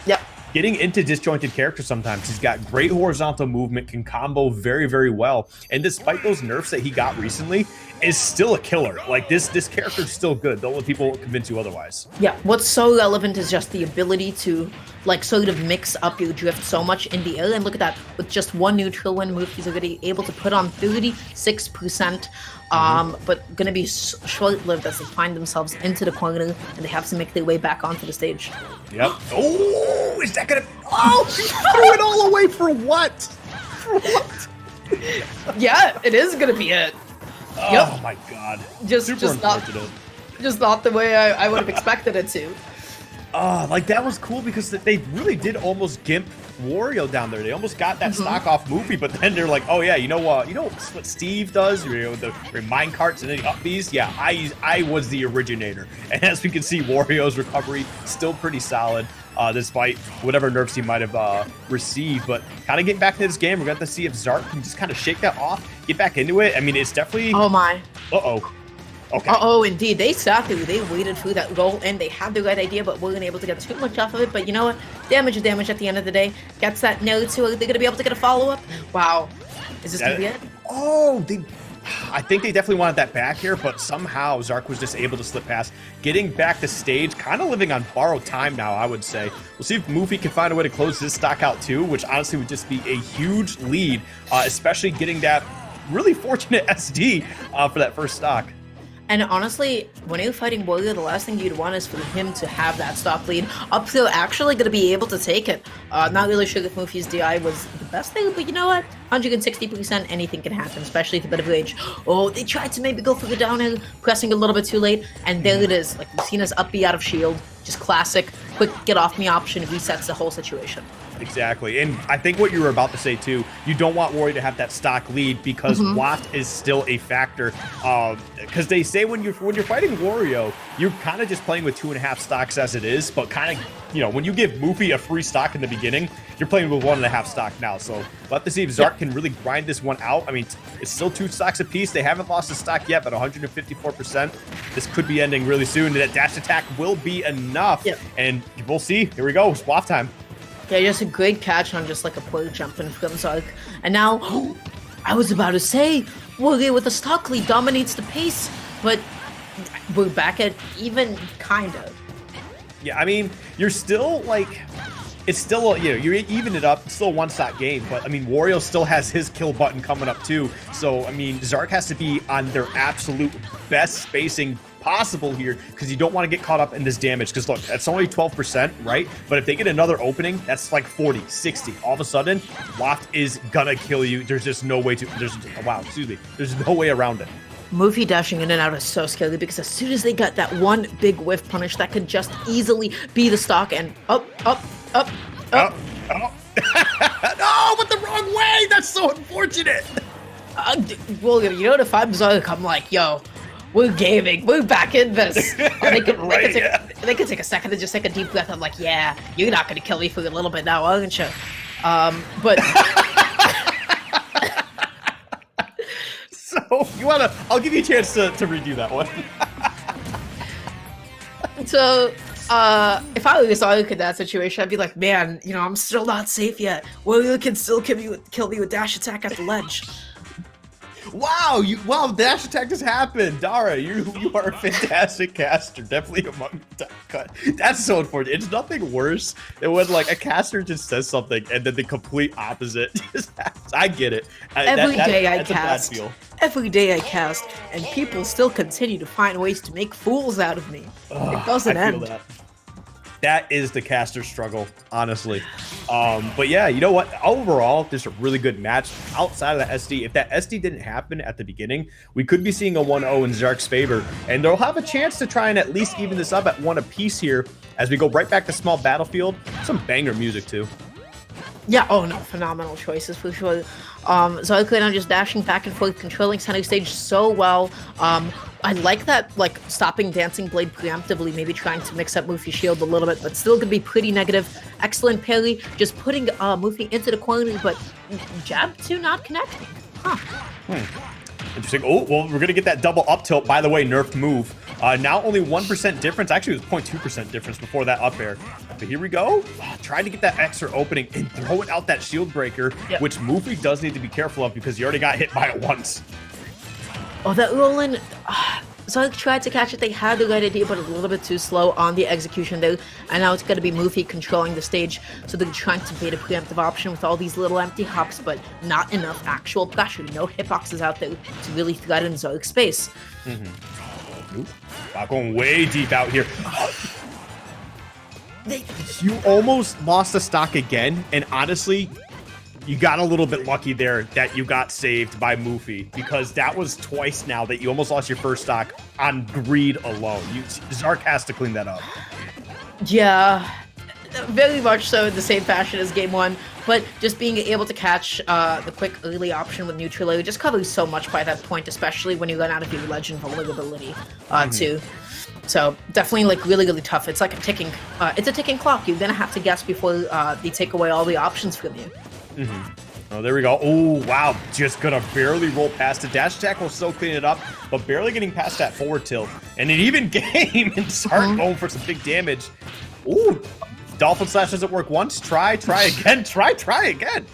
Yep. Getting into disjointed characters sometimes. He's got great horizontal movement, can combo very, very well. And despite those nerfs that he got recently, is still a killer. Like, this character's still good. Don't let people convince you otherwise. Yeah, what's so relevant is just the ability to, like, sort of mix up your drift so much in the air. And look at that. With just one neutral wind move, he's already able to put on 36%. But gonna be short-lived as they find themselves into the corner and they have to make their way back onto the stage. Yep. Oh, is that gonna... Oh, he threw it all away for what? For what? Yeah, it is gonna be it. Oh my god. Just unfortunate. Just not the way I would have expected it to. Like, that was cool because they really did almost gimp Wario down there. They almost got that stock off moufi, but then they're like, oh yeah, you know what Steve does? You know, the mine carts and then up Bs? Yeah, I was the originator. And as we can see, Wario's recovery still pretty solid, despite whatever nerfs he might have received. But kind of getting back into this game, we're going to see if ZarK can just kind of shake that off, get back into it. I mean, it's definitely... Oh my. Uh-oh. Okay. Oh, indeed. They sat through. They waited through that goal, and they had the right idea, but weren't able to get too much off of it. But you know what? Damage is damage at the end of the day. Gets that no to it. They're going to be able to get a follow-up. Wow. Is this going to be it? Oh, I think they definitely wanted that back here, but somehow ZarK was just able to slip past, getting back to stage, kind of living on borrowed time now, I would say. We'll see if moufi can find a way to close this stock out too, which honestly would just be a huge lead, especially getting that really fortunate SD for that first stock. And honestly, when you're fighting Wario, the last thing you'd want is for him to have that stock lead. Up till actually going to be able to take it. Not really sure if moufi's DI was the best thing, but you know what? 160%, anything can happen, especially with a bit of rage. Oh, they tried to maybe go for the downhill, pressing a little bit too late, and there it is. Like, Lucina's up B out of shield. Just classic, quick get off me option, resets the whole situation. Exactly, and I think what you were about to say too, you don't want Wario to have that stock lead because waft is still a factor. Because they say when you're fighting Wario, you're kind of just playing with 2.5 stocks as it is, but kind of, you know, when you give moufi a free stock in the beginning, you're playing with 1.5 stock now. So we'll have to see if ZarK can really grind this one out. I mean, it's still 2 stocks apiece. They haven't lost a stock yet, but 154%. This could be ending really soon. That dash attack will be enough, and we'll see. Here we go. It's waft time. Yeah, just a great catch on just like a play jumping from ZarK. And now, I was about to say, Wario with the stock lead dominates the pace, but we're back at even, kind of. Yeah, I mean, you're still like, it's still, you know, you even it up, it's still a 1-stock game, but I mean, Wario still has his kill button coming up too. So, I mean, ZarK has to be on their absolute best spacing possible here because you don't want to get caught up in this damage because look, that's only 12%, right? But if they get another opening, that's like 40, 60. All of a sudden, waft is gonna kill you. There's just no way to, there's no way around it. Moufi dashing in and out is so scary because as soon as they got that one big whiff punish, that could just easily be the stock and up. No, but the wrong way! That's so unfortunate! Well, you know, if I'm ZarK, I'm like, yo, we're gaming, we're back in this. They could take a second to just take a deep breath. I'm like, yeah, you're not going to kill me for a little bit now, aren't you? But... So, I'll give you a chance to redo that one. So, if I was ZarK in that situation, I'd be like, man, you know, I'm still not safe yet. Wario can still kill me with dash attack at the ledge. Wow, dash attack just happened. Dara, you are a fantastic caster. Definitely among the top cut. That's so unfortunate. It's nothing worse than when like a caster just says something and then the complete opposite just happens. I get it. Every day I cast, and people still continue to find ways to make fools out of me. It doesn't end. That is the caster struggle, honestly. But yeah, you know what? Overall, this is a really good match outside of the SD. If that SD didn't happen at the beginning, we could be seeing a 1-0 in ZarK's favor. And they'll have a chance to try and at least even this up at 1 apiece here as we go right back to small battlefield. Some banger music, too. Yeah, oh no, phenomenal choices for sure. ZarK right now just dashing back and forth, controlling center stage so well. I like that, like, stopping Dancing Blade preemptively, maybe trying to mix up moufi's shield a little bit, but still gonna be pretty negative. Excellent parry, just putting moufi into the corner, but jab 2 not connecting. Interesting. Oh, well, we're gonna get that double up tilt. By the way, nerfed move. Now only 1% difference. Actually, it was 0.2% difference before that up air. But here we go. Trying to get that extra opening and throwing out that shield breaker, which moufi does need to be careful of because he already got hit by it once. Oh, that roll-in. ZarK tried to catch it. They had the right idea, but a little bit too slow on the execution there. And now it's going to be moufi controlling the stage. So they're trying to bait a preemptive option with all these little empty hops, but not enough actual pressure. No hitboxes out there to really threaten ZarK's space. Wow, going way deep out here. You almost lost a stock again, and honestly, you got a little bit lucky there that you got saved by moufi, because that was twice now that you almost lost your first stock on greed alone. ZarK has to clean that up. Yeah, very much so in the same fashion as game one, but just being able to catch the quick early option with neutral air just covers so much by that point, especially when you run out of your legend vulnerability too. So definitely like really, really tough. It's like a ticking clock. You're gonna have to guess before they take away all the options from you. Oh, there we go. Oh, wow. Just gonna barely roll past it. Dash attack will still clean it up, but barely getting past that forward tilt. And an even game and start going for some big damage. Ooh, Dolphin Slash doesn't work once. Try again. Try again.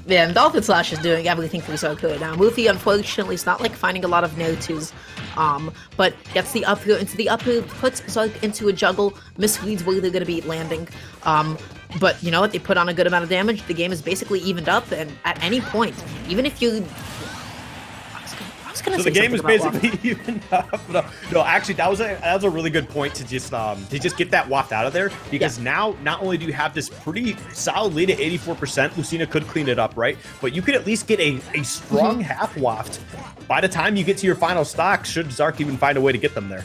Yeah, and Dolphin Slash is doing everything for ZarK right now. moufi, unfortunately, is not like finding a lot of no-twos, but gets the up here into the up here, puts ZarK into a juggle, misreads where they're going to be landing. But you know what? They put on a good amount of damage. The game is basically evened up, and at any point, even if you... So the game is basically even up. No, actually, that was a really good point to just get that waft out of there, because now not only do you have this pretty solid lead at 84%, Lucina could clean it up, right? But you could at least get a strong half waft by the time you get to your final stock, should ZarK even find a way to get them there.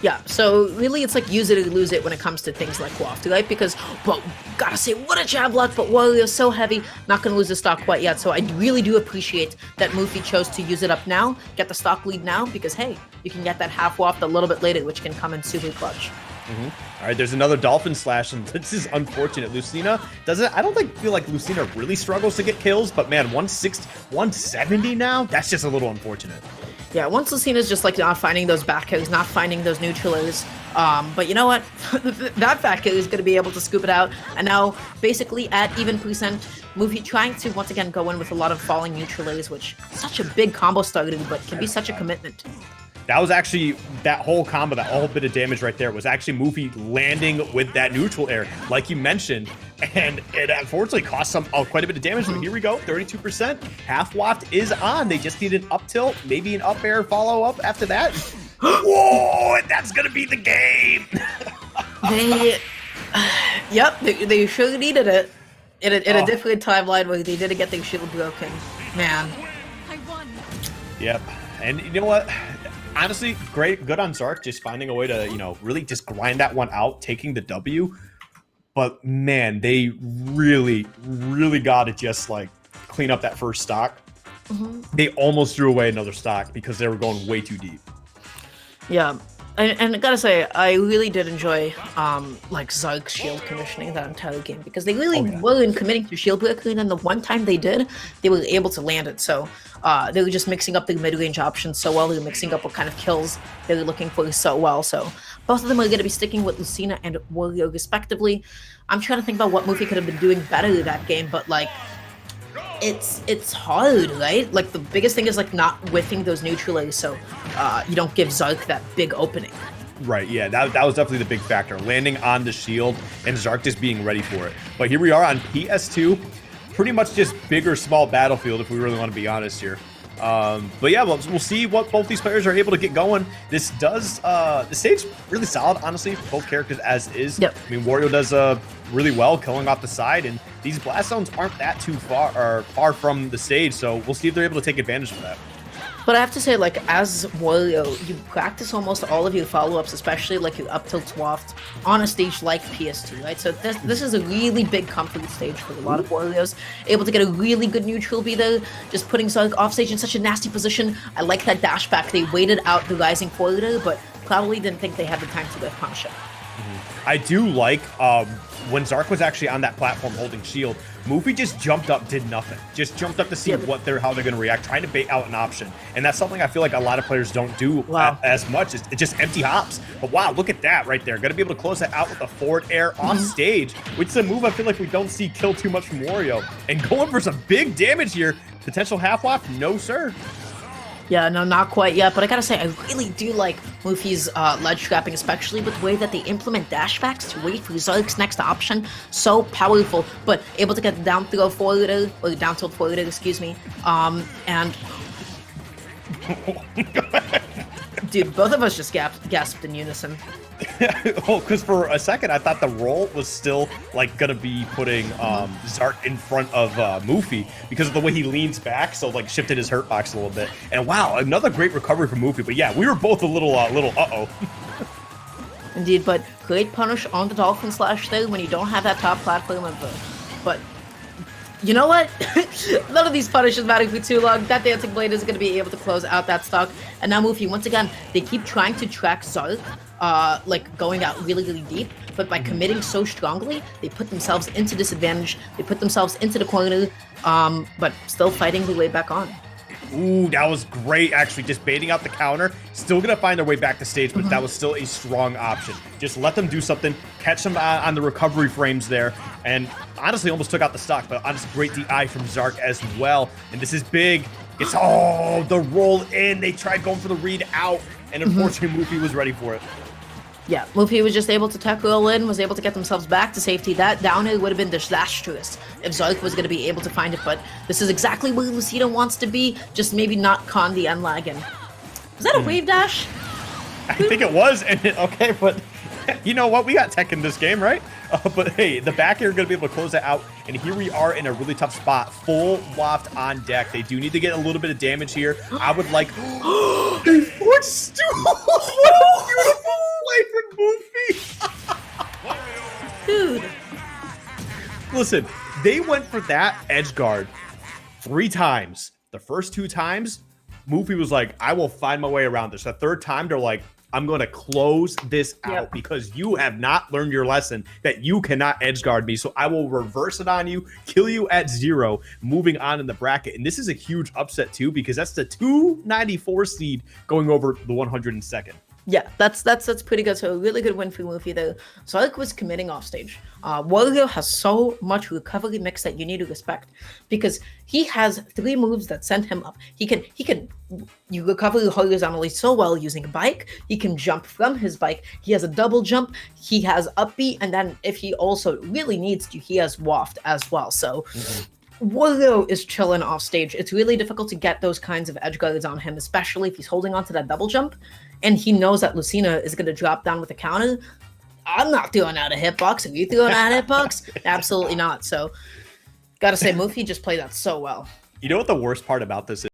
Yeah, so really it's like use it or lose it when it comes to things like waft, right? Because, well, gotta say, what a jab luck, but Wario's so heavy, not gonna lose the stock quite yet. So I really do appreciate that moufi chose to use it up now, get the stock lead now, because hey, you can get that half waft a little bit later, which can come in super clutch. All right, there's another Dolphin Slash, and this is unfortunate. Lucina doesn't, I don't feel like Lucina really struggles to get kills, but man, 160, 170 now? That's just a little unfortunate. Yeah, once Lucina's just like not finding those back kills, not finding those neutralers, but you know what? That back kill is going to be able to scoop it out, and now basically at even percent, moufi trying to once again go in with a lot of falling neutralers, which is such a big combo starter, but can be such a commitment. That was actually, that whole combo, that whole bit of damage right there was actually moufi landing with that neutral air, like you mentioned, and it unfortunately cost some quite a bit of damage. But here we go, 32%. Half waft is on. They just need an up tilt, maybe an up air follow up after that. Whoa, and that's gonna be the game. They sure needed it in a different timeline where they didn't get their shield broken. Man. Yep, and you know what? Honestly, good on ZarK, just finding a way to, you know, really just grind that one out, taking the W. But man, they really, really got to just like clean up that first stock. They almost threw away another stock because they were going way too deep. Yeah. And I gotta say, I really did enjoy like ZarK's shield conditioning that entire game, because they really weren't committing to shield breaker, and then the one time they did, they were able to land it. So they were just mixing up the mid-range options so well. They were mixing up what kind of kills they were looking for so well. So both of them are going to be sticking with Lucina and Wario respectively. I'm trying to think about what moufi could have been doing better that game, but like it's hard, right? Like the biggest thing is like not whiffing those neutralers, so you don't give ZarK that big opening. Right, yeah, that was definitely the big factor. Landing on the shield and ZarK just being ready for it. But here we are on PS2. Pretty much just big or small battlefield, if we really want to be honest here. But yeah, we'll see what both these players are able to get going. This does, the stage really solid, honestly, for both characters as is. Yep. I mean, Wario does really well killing off the side, and these blast zones aren't that too far from the stage, so we'll see if they're able to take advantage of that. But I have to say, like, as Wario, you practice almost all of your follow-ups, especially like your up tilt waft, on a stage like PS2, right? So this is a really big comfort stage for a lot of Warios. Able to get a really good neutral be there, just putting ZarK off stage in such a nasty position. I like that dash back. They waited out the rising forwarder, but probably didn't think they had the time to get punish it. I do like when ZarK was actually on that platform holding shield, moufi just jumped up, did nothing. Just jumped up to see how they're going to react, trying to bait out an option. And that's something I feel like a lot of players don't do as much. It's just empty hops. But wow, look at that right there. Going to be able to close that out with a forward air off stage, which is a move I feel like we don't see kill too much from Wario. And going for some big damage here. Potential half waft? No, sir. Yeah, no, not quite yet, but I gotta say, I really do like moufi's ledge trapping, especially with the way that they implement dashbacks to wait for ZarK's next option. So powerful, but able to get down throw forward, or down tilt forward, excuse me. And dude, both of us just gasped in unison. Oh, because for a second I thought the roll was still like gonna be putting ZarK in front of moufi because of the way he leans back, so like shifted his hurt box a little bit. And wow, another great recovery from moufi. But yeah, we were both a little uh-oh. Indeed, but great punish on the Dolphin Slash though when you don't have that top platform of but you know what? None of these punishes matter for too long. That Dancing Blade is going to be able to close out that stock. And now moufi, once again, they keep trying to track ZarK, like going out really, really deep. But by committing so strongly, they put themselves into disadvantage. They put themselves into the corner, but still fighting their way back on. Ooh, that was great, actually, just baiting out the counter. Still going to find their way back to stage, but that was still a strong option. Just let them do something, catch them on the recovery frames there, and honestly almost took out the stock, but honestly, great DI from ZarK as well. And this is big. It's, the roll in. They tried going for the read out, and unfortunately, moufi was ready for it. Yeah, moufi was just able to tech roll in, was able to get themselves back to safety. That down air would have been disastrous if ZarK was going to be able to find it, but this is exactly where Lucina wants to be, just maybe not con the end lagging. Was that a wave dash? I think it was, and okay, but you know what? We got tech in this game, right? But hey, the back air going to be able to close that out, and here we are in a really tough spot. Full waft on deck. They do need to get a little bit of damage here. I would like... They forced What a beautiful play from moufi! Dude. Listen, they went for that edge guard 3 times. The first 2 times, moufi was like, I will find my way around this. The third time, they're like, I'm going to close this out because you have not learned your lesson that you cannot edge guard me. So I will reverse it on you, kill you at 0, moving on in the bracket. And this is a huge upset too, because that's the 294 seed going over the 102nd. Yeah, that's pretty good. So a really good win for moufi though. ZarK was committing off stage. Wario has so much recovery mix that you need to respect because he has 3 moves that send him up. You recover horizontally so well using a bike. He can jump from his bike. He has a double jump. He has upbeat, and then if he also really needs to, he has waft as well. So. Wario is chilling off stage. It's really difficult to get those kinds of edge guards on him, especially if he's holding onto that double jump and he knows that Lucina is going to drop down with a counter. I'm not throwing out a hitbox. Are you throwing out a hitbox? Absolutely not. So, gotta say, moufi just played that so well. You know what the worst part about this is?